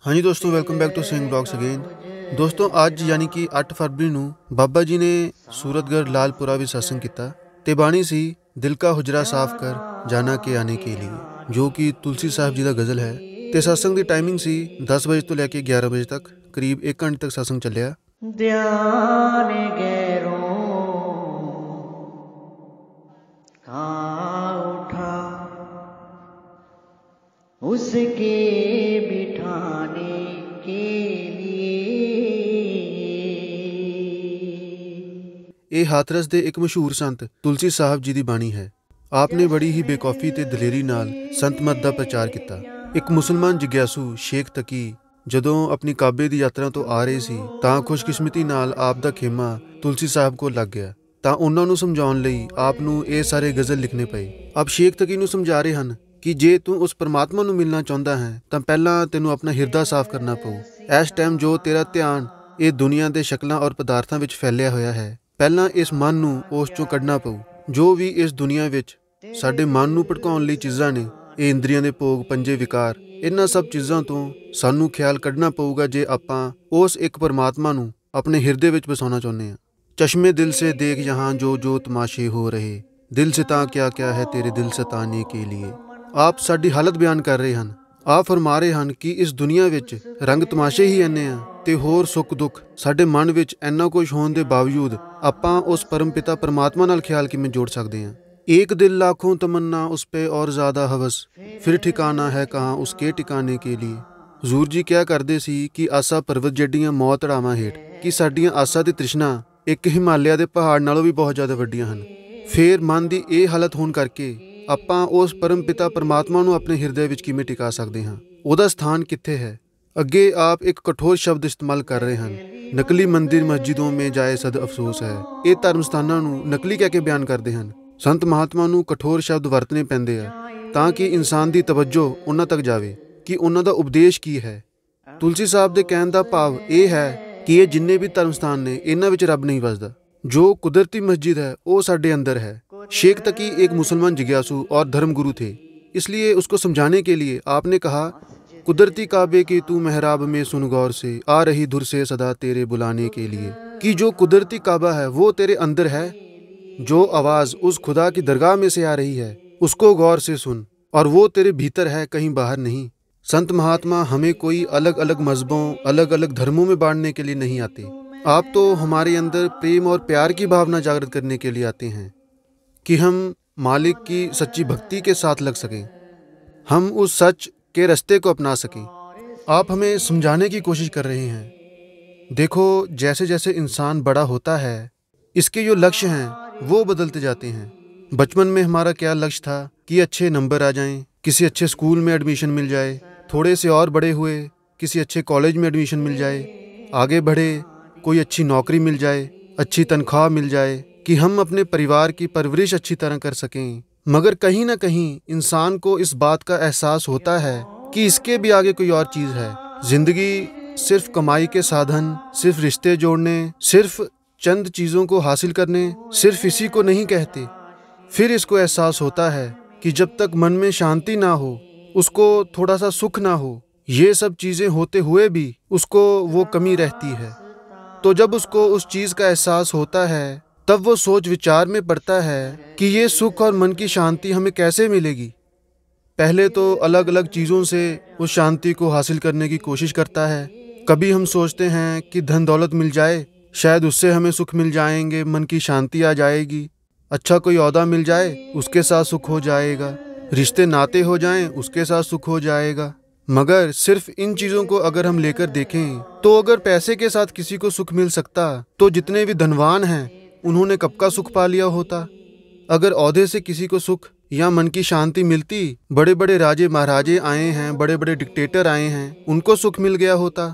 हाँ जी दोस्तों, welcome back to Singh blogs again. दोस्तों ਅੱਜ यानी कि 8 फरवरी ਨੂੰ ਬਾਬਾ ਜੀ ਨੇ सूरतगढ़ लालपुरा ਵਿੱਚ सत्संग ਕੀਤਾ ਤੇ ਬਾਣੀ ਸੀ ਦਿਲ ਕਾ ਹੁਜਰਾ ਸਾਫ਼ ਕਰ ਜਾਣਾ ਕੇ ਆने के लिए, ਜੋ ਕਿ ਤੁਲਸੀ ਸਾਹਿਬ ਜੀ ਦਾ ਗਜ਼ਲ ਹੈ। ਤੇ ਸਤਸੰਗ ਦੀ ਟਾਈਮਿੰਗ ਸੀ 10 ਵਜੇ ਤੋਂ ਲੈ ਕੇ 11 ਵਜੇ ਤੱਕ, ਕਰੀਬ 1 ਘੰਟੇ ਤੱਕ ਸਤਸੰਗ ਚੱਲਿਆ। ध्यान गैरों का उठा उसके बिठाने के लिए। ਇਹ ਹਾਥਰਸ ਦੇ ਇੱਕ ਮਸ਼ਹੂਰ ਸੰਤ ਤੁਲਸੀ ਸਾਹਿਬ ਜੀ ਦੀ ਬਾਣੀ ਹੈ। ਆਪ ਨੇ ਬੜੀ ਹੀ ਬੇਕੌਫੀ ਤੇ ਦਲੇਰੀ ਨਾਲ ਸੰਤ ਮਤ ਦਾ ਪ੍ਰਚਾਰ ਕੀਤਾ। ਇੱਕ ਮੁਸਲਮਾਨ ਜਿਗਿਆਸੂ ਸ਼ੇਖ ਤਕੀ ਜਦੋਂ ਆਪਣੀ ਕਾਬੇ ਦੀ ਯਾਤਰਾ ਤੋਂ ਆ ਰਹੇ ਸੀ ਤਾਂ ਖੁਸ਼ਕਿਸਮਤੀ ਨਾਲ ਆਪ ਦਾ ਖੇਮਾ ਤੁਲਸੀ ਸਾਹਿਬ ਕੋਲ ਲੱਗ ਗਿਆ। ਤਾਂ ਉਹਨਾਂ ਨੂੰ ਸਮਝਾਉਣ ਲਈ ਆਪ ਨੂੰ ਇਹ ਸਾਰੇ ਗਜ਼ਲ ਲਿਖਣੇ ਪਏ। ਆਪ ਸ਼ੇਖ ਤਕੀ ਨੂੰ ਸਮਝਾ ਰਹੇ ਹਨ ਕਿ ਜੇ ਤੂੰ ਉਸ ਪਰਮਾਤਮਾ ਨੂੰ ਮਿਲਣਾ ਚਾਹੁੰਦਾ ਹੈ ਤਾਂ ਪਹਿਲਾਂ ਤੈਨੂੰ ਆਪਣਾ ਹਿਰਦਾ ਸਾਫ਼ ਕਰਨਾ ਪਊ। ਇਸ ਟਾਈਮ ਜੋ ਤੇਰਾ ਧਿਆਨ ਇਹ ਦੁਨੀਆ ਦੇ ਸ਼ਕਲਾਂ ਔਰ ਪਦਾਰਥਾਂ ਵਿੱਚ ਫੈਲਿਆ ਹੋਇਆ ਹੈ, ਪਹਿਲਾਂ ਇਸ ਮਨ ਨੂੰ ਉਸ ਚੋਂ ਕੱਢਣਾ ਪਊ। ਜੋ ਵੀ ਇਸ ਦੁਨੀਆ ਵਿੱਚ ਸਾਡੇ ਮਨ ਨੂੰ ਭਟਕਾਉਣ ਲਈ ਚੀਜ਼ਾਂ ਨੇ, ਇਹ ਇੰਦਰੀਆਂ ਦੇ ਭੋਗ, ਪੰਜੇ, ਵਿਕਾਰ, ਇਹਨਾਂ ਸਭ ਚੀਜ਼ਾਂ ਤੋਂ ਸਾਨੂੰ ਖਿਆਲ ਕੱਢਣਾ ਪਊਗਾ ਜੇ ਆਪਾਂ ਉਸ ਇੱਕ ਪਰਮਾਤਮਾ ਨੂੰ ਆਪਣੇ ਹਿਰਦੇ ਵਿੱਚ ਵਸਾਉਣਾ ਚਾਹੁੰਦੇ ਹਾਂ। ਚਸ਼ਮੇ ਦਿਲ ਸੇ ਦੇਖ ਯਹਾਂ ਜੋ ਜੋ ਤਮਾਸ਼ੇ ਹੋ ਰਹੇ, ਦਿਲ ਸੇ ਤਾਂ ਕਿਆ ਕਿਆ ਹੈ ਤੇਰੇ ਦਿਲ ਸਤਾਨੇ ਕੇ लिए। ਆਪ ਸਾਡੀ ਹਾਲਤ ਬਿਆਨ ਕਰ ਰਹੇ ਹਨ। ਆਪ ਫਰਮਾ ਰਹੇ ਹਨ ਕਿ ਇਸ ਦੁਨੀਆ ਵਿੱਚ ਰੰਗ ਤਮਾਸ਼ੇ ਹੀ ਇੰਨੇ ਆ ਤੇ ਹੋਰ ਸੁੱਖ ਦੁੱਖ ਸਾਡੇ ਮਨ ਵਿੱਚ ਇੰਨਾ ਕੁਝ ਹੋਣ ਦੇ ਬਾਵਜੂਦ ਆਪਾਂ ਉਸ ਪਰਮ ਪਿਤਾ ਪਰਮਾਤਮਾ ਨਾਲ ਖਿਆਲ ਕਿਵੇਂ ਜੋੜ ਸਕਦੇ ਹਾਂ। एक दिल लाखों तमन्ना उस पे और ज़्यादा हवस, फिर ठिकाना है कहाँ उसके ठिकाने के लिए। ਹਜ਼ੂਰ ਜੀ ਕਿਹਾ ਕਰਦੇ ਸੀ ਕਿ ਆਸਾ ਪਰਵਤ ਜਿਹੜੀਆਂ ਮੌਤ ਧੜਾਵਾਂ ਹੇਠ, ਕਿ ਸਾਡੀਆਂ ਆਸਾਂ ਦੀ ਤ੍ਰਿਸ਼ਨਾ ਇੱਕ ਹਿਮਾਲਿਆ ਦੇ ਪਹਾੜ ਨਾਲੋਂ ਵੀ ਬਹੁਤ ਜ਼ਿਆਦਾ ਵੱਡੀਆਂ ਹਨ। ਫਿਰ ਮਨ ਦੀ ਇਹ ਹਾਲਤ ਹੋਣ ਕਰਕੇ ਆਪਾਂ ਉਸ ਪਰਮ ਪਿਤਾ ਪਰਮਾਤਮਾ ਨੂੰ ਆਪਣੇ ਹਿਰਦੇ ਵਿੱਚ ਕਿਵੇਂ ਟਿਕਾ ਸਕਦੇ ਹਾਂ? ਉਹਦਾ ਸਥਾਨ ਕਿੱਥੇ ਹੈ? ਅੱਗੇ ਆਪ ਇੱਕ ਕਠੋਰ ਸ਼ਬਦ ਇਸਤੇਮਾਲ ਕਰ ਰਹੇ ਹਨ, ਨਕਲੀ ਮੰਦਿਰ ਮਸਜਿਦੋਂ ਮੇਂ ਜਾਏ ਸਦ ਅਫਸੋਸ ਹੈ। ਇਹ ਧਰਮ ਸਥਾਨਾਂ ਨੂੰ ਨਕਲੀ ਕਹਿ ਕੇ ਬਿਆਨ ਕਰਦੇ ਹਨ। ਸੰਤ ਮਹਾਤਮਾ ਨੂੰ ਕਠੋਰ ਸ਼ਬਦ ਵਰਤਣੇ ਪੈਂਦੇ ਆ ਤਾਂ ਕਿ ਇਨਸਾਨ ਦੀ ਤਵੱਜੋ ਉਹਨਾਂ ਤੱਕ ਜਾਵੇ ਕਿ ਉਹਨਾਂ ਦਾ ਉਪਦੇਸ਼ ਕੀ ਹੈ। ਤੁਲਸੀ ਸਾਹਿਬ ਦੇ ਕਹਿਣ ਦਾ ਭਾਵ ਇਹ ਹੈ ਕਿ ਇਹ ਜਿੰਨੇ ਵੀ ਧਰਮ ਸਥਾਨ ਨੇ, ਇਹਨਾਂ ਵਿੱਚ ਰੱਬ ਨਹੀਂ ਵਸਦਾ। ਜੋ ਕੁਦਰਤੀ ਮਸजिद है वो साढ़े अंदर है। शेख तकी एक मुसलमान जिज्ञासु और धर्मगुरु थे, इसलिए उसको समझाने के लिए आपने कहा, कुदरती काबे की तू मेहराब में सुन गौर से, आ रही धुर से सदा तेरे बुलाने के लिए। कि जो कुदरती काबा है वो तेरे अंदर है, जो आवाज़ उस खुदा की दरगाह में से आ रही है उसको गौर से सुन, और वो तेरे भीतर है, कहीं बाहर नहीं। संत महात्मा हमें कोई अलग अलग मजहबों, अलग अलग धर्मों में बांटने के लिए नहीं आते। आप तो हमारे अंदर प्रेम और प्यार की भावना जागृत करने के लिए आते हैं कि हम मालिक की सच्ची भक्ति के साथ लग सकें, हम उस सच के रास्ते को अपना सकें। आप हमें समझाने की कोशिश कर रहे हैं। देखो, जैसे जैसे इंसान बड़ा होता है इसके जो लक्ष्य हैं वो बदलते जाते हैं। बचपन में हमारा क्या लक्ष्य था कि अच्छे नंबर आ जाएं, किसी अच्छे स्कूल में एडमिशन मिल जाए, थोड़े से और बड़े हुए किसी अच्छे कॉलेज में एडमिशन मिल जाए, आगे बढ़े कोई अच्छी नौकरी मिल जाए, अच्छी तनख्वाह मिल जाए कि हम अपने परिवार की परवरिश अच्छी तरह कर सकें। मगर कहीं ना कहीं इंसान को इस बात का एहसास होता है कि इसके भी आगे कोई और चीज़ है। ज़िंदगी सिर्फ कमाई के साधन, सिर्फ रिश्ते जोड़ने, सिर्फ चंद चीज़ों को हासिल करने, सिर्फ इसी को नहीं कहते। फिर इसको एहसास होता है कि जब तक मन में शांति ना हो, उसको थोड़ा सा सुख ना हो, ये सब चीज़ें होते हुए भी उसको वो कमी रहती है। तो जब उसको उस चीज़ का एहसास होता है तब वो सोच विचार में पड़ता है कि ये सुख और मन की शांति हमें कैसे मिलेगी। पहले तो अलग अलग चीज़ों से उस शांति को हासिल करने की कोशिश करता है। कभी हम सोचते हैं कि धन दौलत मिल जाए, शायद उससे हमें सुख मिल जाएंगे, मन की शांति आ जाएगी। अच्छा कोई ओहदा मिल जाए, उसके साथ सुख हो जाएगा। रिश्ते नाते हो जाएं, उसके साथ सुख हो जाएगा। मगर सिर्फ इन चीज़ों को अगर हम लेकर देखें तो अगर पैसे के साथ किसी को सुख मिल सकता तो जितने भी धनवान हैं उन्होंने कब का सुख पा लिया होता। अगर ओहदे से किसी को सुख या मन की शांति मिलती, बड़े बड़े राजे महाराजे आए हैं, बड़े बड़े डिक्टेटर आए हैं, उनको सुख मिल गया होता।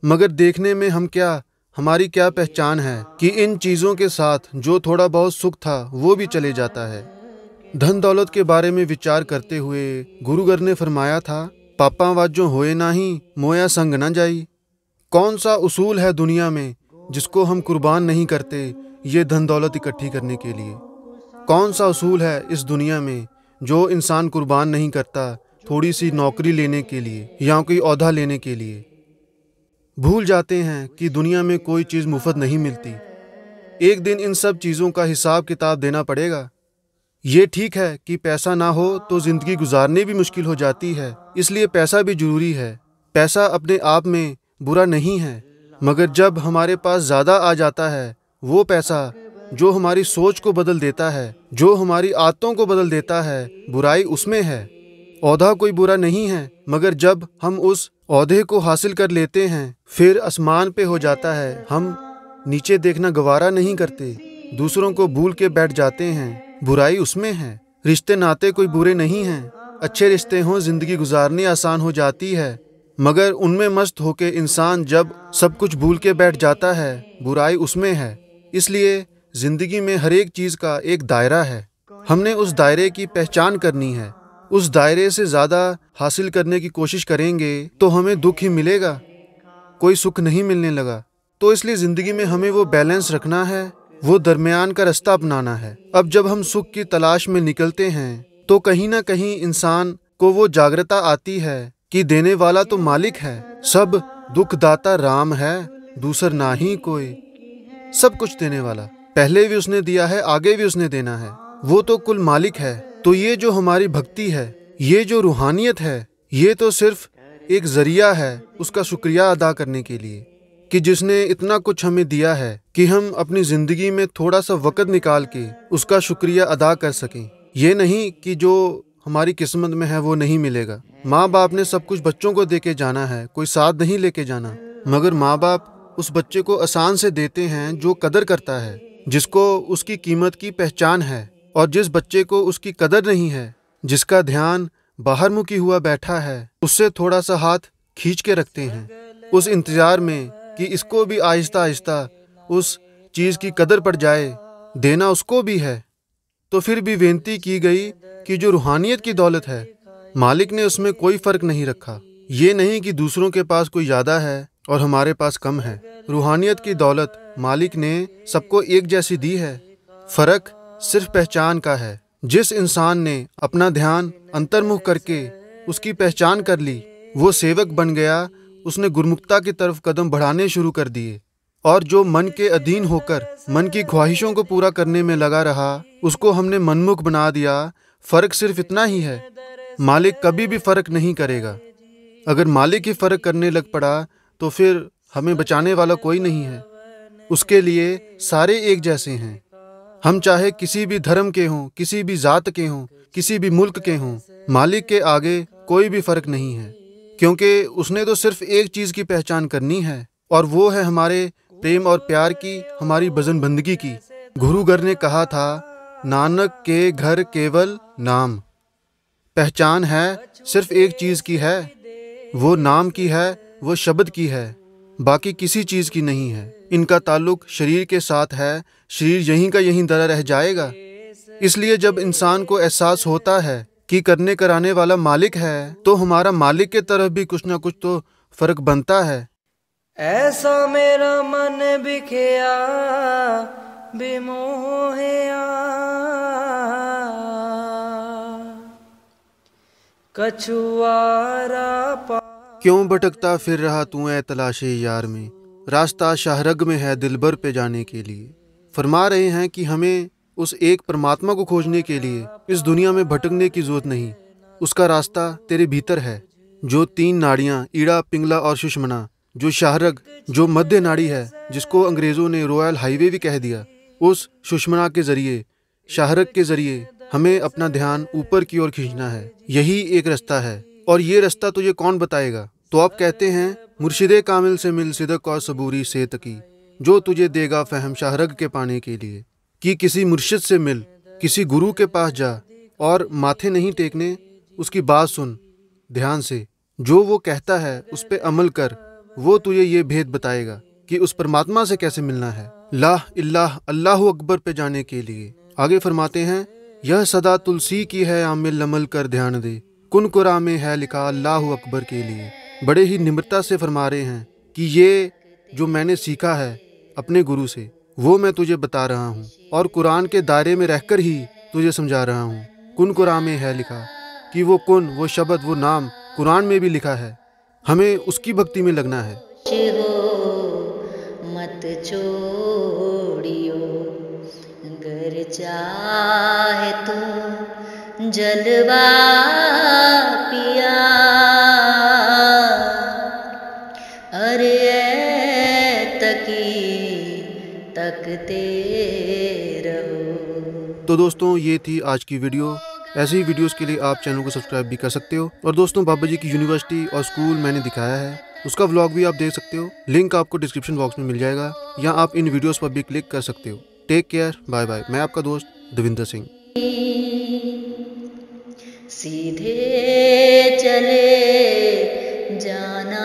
मगर देखने में हम क्या, हमारी क्या पहचान है कि इन चीज़ों के साथ जो थोड़ा बहुत सुख था वो भी चले जाता है। धन दौलत के बारे में विचार करते हुए गुरुगर ने फरमाया था, पापा वाजों होए नाही, मोया संग न जाई। कौन सा उसूल है दुनिया में जिसको हम कुर्बान नहीं करते ये धन दौलत इकट्ठी करने के लिए? कौन सा उसूल है इस दुनिया में जो इंसान कुर्बान नहीं करता थोड़ी सी नौकरी लेने के लिए या कोई ओहदा लेने के लिए। भूल जाते हैं कि दुनिया में कोई चीज़ मुफ्त नहीं मिलती। एक दिन इन सब चीज़ों का हिसाब किताब देना पड़ेगा। ये ठीक है कि पैसा ना हो तो ज़िंदगी गुजारनी भी मुश्किल हो जाती है, इसलिए पैसा भी ज़रूरी है। पैसा अपने आप में बुरा नहीं है, मगर जब हमारे पास ज़्यादा आ जाता है, वो पैसा जो हमारी सोच को बदल देता है, जो हमारी आदतों को बदल देता है, बुराई उसमें है। ओहदा कोई बुरा नहीं है, मगर जब हम उस ओहदे को हासिल कर लेते हैं, फिर आसमान पे हो जाता है। हम नीचे देखना गवारा नहीं करते, दूसरों को भूल के बैठ जाते हैं, बुराई उसमें है। रिश्ते नाते कोई बुरे नहीं हैं, अच्छे रिश्ते हों जिंदगी गुजारनी आसान हो जाती है, मगर उनमें मस्त होके इंसान जब सब कुछ भूल के बैठ जाता है, बुराई उसमें है। इसलिए जिंदगी में हर एक चीज़ का एक दायरा है, हमने उस दायरे की पहचान करनी है। उस दायरे से ज़्यादा हासिल करने की कोशिश करेंगे तो हमें दुख ही मिलेगा, कोई सुख नहीं मिलने लगा। तो इसलिए ज़िंदगी में हमें वो बैलेंस रखना है, वो दरमियान का रास्ता अपनाना है। अब जब हम सुख की तलाश में निकलते हैं तो कहीं ना कहीं इंसान को वो जागृता आती है कि देने वाला तो मालिक है, सब दुखदाता राम है, दूसर ना ही कोई। सब कुछ देने वाला, पहले भी उसने दिया है, आगे भी उसने देना है, वो तो कुल मालिक है। तो ये जो हमारी भक्ति है, ये जो रूहानियत है, ये तो सिर्फ एक जरिया है उसका शुक्रिया अदा करने के लिए कि जिसने इतना कुछ हमें दिया है कि हम अपनी ज़िंदगी में थोड़ा सा वक़्त निकाल के उसका शुक्रिया अदा कर सकें। ये नहीं कि जो हमारी किस्मत में है वो नहीं मिलेगा। माँ बाप ने सब कुछ बच्चों को दे के जाना है, कोई साथ नहीं लेके जाना, मगर माँ बाप उस बच्चे को आसान से देते हैं जो कदर करता है, जिसको उसकी कीमत की पहचान है। और जिस बच्चे को उसकी कदर नहीं है, जिसका ध्यान बाहर मुखी हुआ बैठा है, उससे थोड़ा सा हाथ खींच के रखते हैं, उस इंतज़ार में कि इसको भी आहिस्ता आहिस्ता उस चीज़ की कदर पड़ जाए, देना उसको भी है। तो फिर भी विनती की गई कि जो रूहानियत की दौलत है, मालिक ने उसमें कोई फ़र्क नहीं रखा। ये नहीं कि दूसरों के पास कोई ज़्यादा है और हमारे पास कम है। रूहानियत की दौलत मालिक ने सबको एक जैसी दी है, फ़र्क सिर्फ पहचान का है। जिस इंसान ने अपना ध्यान अंतर्मुख करके उसकी पहचान कर ली, वो सेवक बन गया, उसने गुरमुखता की तरफ कदम बढ़ाने शुरू कर दिए। और जो मन के अधीन होकर मन की ख्वाहिशों को पूरा करने में लगा रहा, उसको हमने मनमुख बना दिया। फ़र्क सिर्फ इतना ही है, मालिक कभी भी फ़र्क नहीं करेगा। अगर मालिक ही फ़र्क करने लग पड़ा तो फिर हमें बचाने वाला कोई नहीं है। उसके लिए सारे एक जैसे हैं। हम चाहे किसी भी धर्म के हों, किसी भी जात के हों, किसी भी मुल्क के हों, मालिक के आगे कोई भी फ़र्क नहीं है, क्योंकि उसने तो सिर्फ एक चीज़ की पहचान करनी है, और वो है हमारे प्रेम और प्यार की, हमारी भजन बंदगी की। गुरु घर ने कहा था, नानक के घर केवल नाम। पहचान है सिर्फ एक चीज़ की है, वो नाम की है, वो शब्द की है, बाकी किसी चीज़ की नहीं है। इनका ताल्लुक शरीर के साथ है, शरीर यहीं का यहीं दरा रह जाएगा। इसलिए जब इंसान को एहसास होता है कि करने कराने वाला मालिक है, तो हमारा मालिक के तरफ भी कुछ ना कुछ तो फ़र्क बनता है। ऐसा मेरा मन बिखया बिमोहया, कछुआरा क्यों भटकता फिर रहा तू ऐ तलाशे यार में, रास्ता शाहरग में है दिलबर पे जाने के लिए। फरमा रहे हैं कि हमें उस एक परमात्मा को खोजने के लिए इस दुनिया में भटकने की जरूरत नहीं, उसका रास्ता तेरे भीतर है। जो 3 नाड़ियाँ, ईड़ा, पिंगला और सुषमना, जो शाहरग, जो मध्य नाड़ी है, जिसको अंग्रेज़ों ने रॉयल हाईवे भी कह दिया, उस सुषमना के ज़रिए, शाहरग के ज़रिए हमें अपना ध्यान ऊपर की ओर खींचना है। यही एक रास्ता है, और ये रास्ता तुझे कौन बताएगा? तो आप कहते हैं, मुर्शिदे कामिल से मिल सिदक और सबूरी से तकी, जो तुझे देगा फहम शाहरग के पाने के लिए। कि किसी मुर्शिद से मिल, किसी गुरु के पास जा और माथे नहीं टेकने, उसकी बात सुन ध्यान से, जो वो कहता है उस पे अमल कर, वो तुझे ये भेद बताएगा कि उस परमात्मा से कैसे मिलना है। ला इल्लाह अल्लाहु अकबर पे जाने के लिए आगे फरमाते हैं, यह सदा तुलसी की है आमिल अमल कर ध्यान दे, कुन कुरा में है लिखा अल्लाहु अकबर के लिए। बड़े ही निम्रता से फरमा रहे हैं कि ये जो मैंने सीखा है अपने गुरु से, वो मैं तुझे बता रहा हूँ, और कुरान के दायरे में रहकर ही तुझे समझा रहा हूँ। कुन कुरा में है लिखा, कि वो कुन, वो शब्द, वो नाम कुरान में भी लिखा है। हमें उसकी भक्ति में लगना है। मत छोड़ियो, गर चाहे तू जलवा पिया, अरे तकते रहो। तो दोस्तों ये थी आज की वीडियो। ऐसी ही वीडियोस के लिए आप चैनल को सब्सक्राइब भी कर सकते हो। और दोस्तों बाबा जी की यूनिवर्सिटी और स्कूल मैंने दिखाया है, उसका व्लॉग भी आप देख सकते हो। लिंक आपको डिस्क्रिप्शन बॉक्स में मिल जाएगा, या आप इन वीडियोस पर भी क्लिक कर सकते हो। Take care, bye bye. मैं आपका दोस्त देविंदर सिंह। सीधे चले जाना